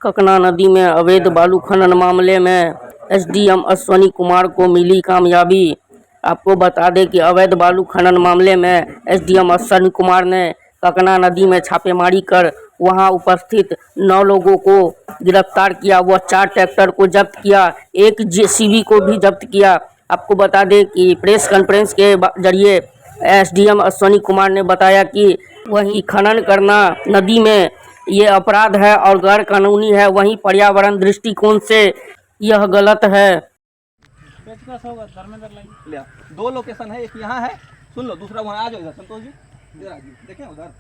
ककना नदी में अवैध बालू खनन मामले में एसडीएम अश्वनी कुमार को मिली कामयाबी। आपको बता दें कि अवैध बालू खनन मामले में एसडीएम अश्वनी कुमार ने ककना नदी में छापेमारी कर वहां उपस्थित 9 लोगों को गिरफ्तार किया। वह 4 ट्रैक्टर को जब्त किया, एक जेसीबी को भी जब्त किया। आपको बता दें कि प्रेस कॉन्फ्रेंस के जरिए एसडीएम अश्वनी कुमार ने बताया कि वहीं खनन करना नदी में ये अपराध है और गैर कानूनी है, वहीं पर्यावरण दृष्टिकोण से यह गलत है। दो लोकेशन है, एक यहाँ है, सुन लो, दूसरा वहाँ आ जाओ इधर, संतोष जी देखें उधर,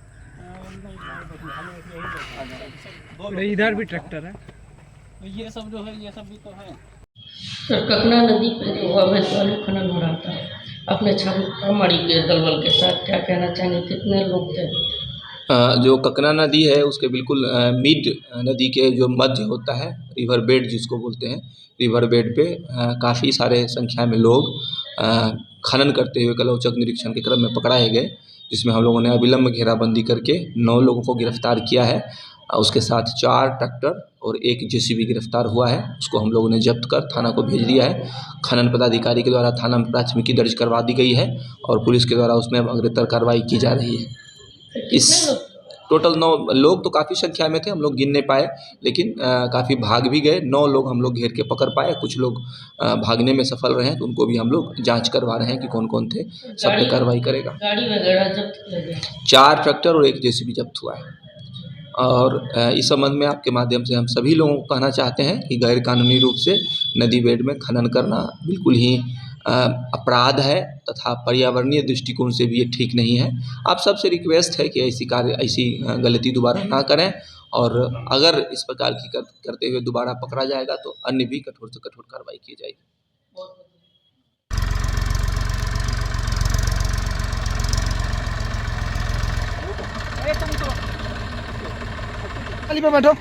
इधर भी ट्रैक्टर है, ये सब जो है ये सब भी तो है। ककना नदी पे जो अवैध बालू खनन हो रहा था, अपने छापेमारी के दलबल के साथ क्या कहना चाहेंगे, कितने लोग थे? जो ककना नदी है उसके बिल्कुल मिड नदी के जो मध्य होता है, रिवर बेड जिसको बोलते हैं, रिवर बेड पे काफ़ी सारे संख्या में लोग खनन करते हुए कल औचक निरीक्षण के क्रम में पकड़ाए गए, जिसमें हम लोगों ने अविलंब घेराबंदी करके 9 लोगों को गिरफ्तार किया है। उसके साथ 4 ट्रैक्टर और 1 जेसीबी गिरफ्तार हुआ है। उसको हम लोगों ने जब्त कर थाना को भेज दिया है। खनन पदाधिकारी के द्वारा थाना में प्राथमिकी दर्ज करवा दी गई है और पुलिस के द्वारा उसमें अग्रेतर कार्रवाई की जा रही है। इस टोटल 9 लोग तो काफ़ी संख्या में थे, हम लोग गिन नहीं पाए, लेकिन काफ़ी भाग भी गए। 9 लोग हम लोग घेर के पकड़ पाए, कुछ लोग भागने में सफल रहे हैं, तो उनको भी हम लोग जांच करवा रहे हैं कि कौन कौन थे, सब पे कार्रवाई करेगा। गाड़ी वगैरह जब्त किया गया, 4 ट्रैक्टर और 1 जेसीबी जब्त हुआ है। और इस संबंध में आपके माध्यम से हम सभी लोगों को कहना चाहते हैं कि गैर कानूनी रूप से नदी बेड में खनन करना बिल्कुल ही अपराध है तथा पर्यावरणीय दृष्टिकोण से भी ये ठीक नहीं है। आप सबसे रिक्वेस्ट है कि ऐसी गलती दोबारा ना करें, और अगर इस प्रकार की करते हुए दोबारा पकड़ा जाएगा तो अन्य भी कठोर से कठोर कार्रवाई की जाएगी। पे बैठो।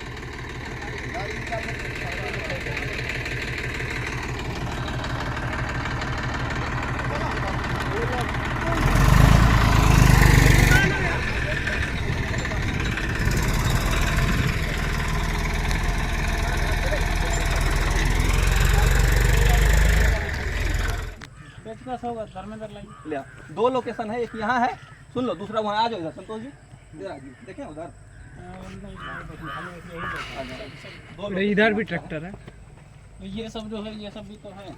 दो लोकेशन है, एक यहाँ है, सुन लो, दूसरा वहाँ आ जाओ इधर, संतोष जी देखें उधर, इधर भी ट्रैक्टर है, ये सब जो है ये सब भी तो है।